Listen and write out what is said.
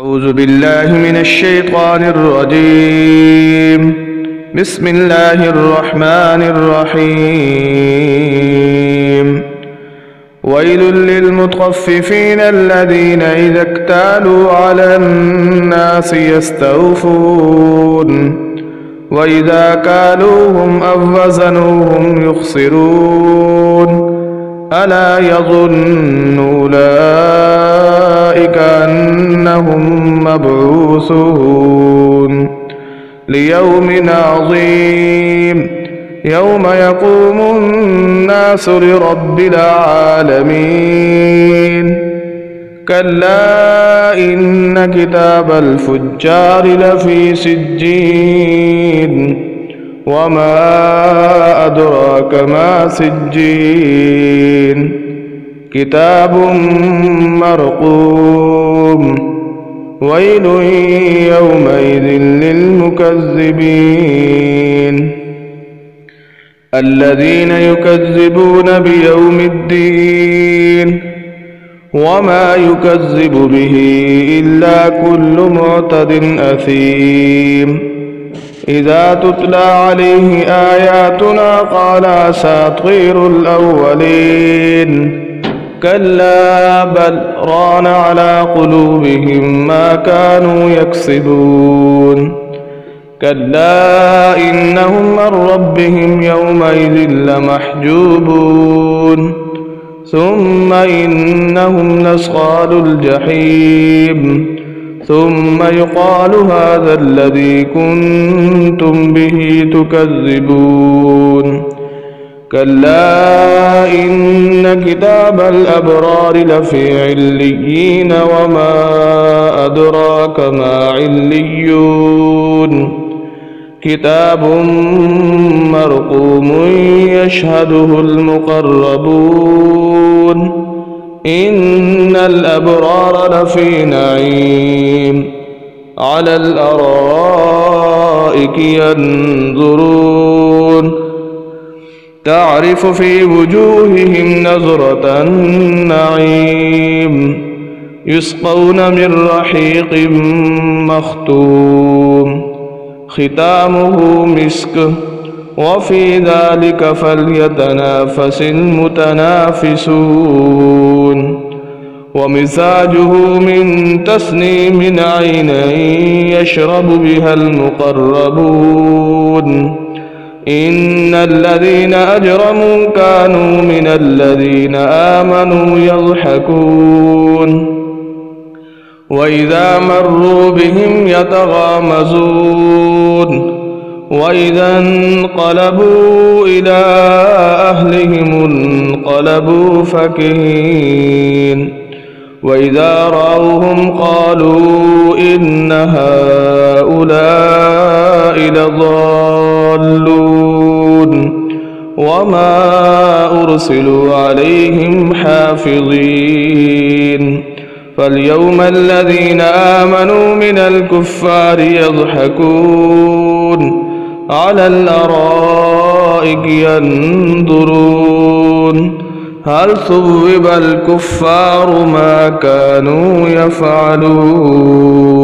أعوذ بالله من الشيطان الرجيم. بسم الله الرحمن الرحيم. ويل للمطففين الذين إذا اكتالوا على الناس يستوفون وإذا كالوهم أو وزنوهم يخسرون ألا يظن أولئك أنهم مبعوثون ليوم عظيم يوم يقوم الناس لرب العالمين. كلا إن كتاب الفجار لفي سجين وما أدراك ما سجين كتاب مرقوم ويل يومئذ للمكذبين الذين يكذبون بيوم الدين وما يكذب به إلا كل معتد أثيم إذا تتلى عليه آياتنا قال أساطير الأولين كلا بل ران على قلوبهم ما كانوا يكسبون كلا إنهم من ربهم يومئذ لمحجوبون ثم إنهم لأصحاب الجحيم ثم يقال هذا الذي كنتم به تكذبون كلا إن كتاب الأبرار لفي عليين وما أدراك ما عليون كتاب مرقوم يشهده المقربون إن الأبرار لفي نعيم على الأرائك ينظرون تعرف في وجوههم نظرة النعيم يسقون من رحيق مختوم ختامه مسك وفي ذلك فليتنافس المتنافسون ومزاجه من تسنيم عينا يشرب بها المقربون إن الذين أجرموا كانوا من الذين آمنوا يضحكون وإذا مروا بهم يتغامزون وإذا انقلبوا إلى أهلهم انقلبوا فكهين وإذا رأوهم قالوا إن هؤلاء لضالون وما أرسلوا عليهم حافظين فاليوم الذين آمنوا من الكفار يضحكون على الأرائك ينظرون هل ثوب الكفار ما كانوا يفعلون.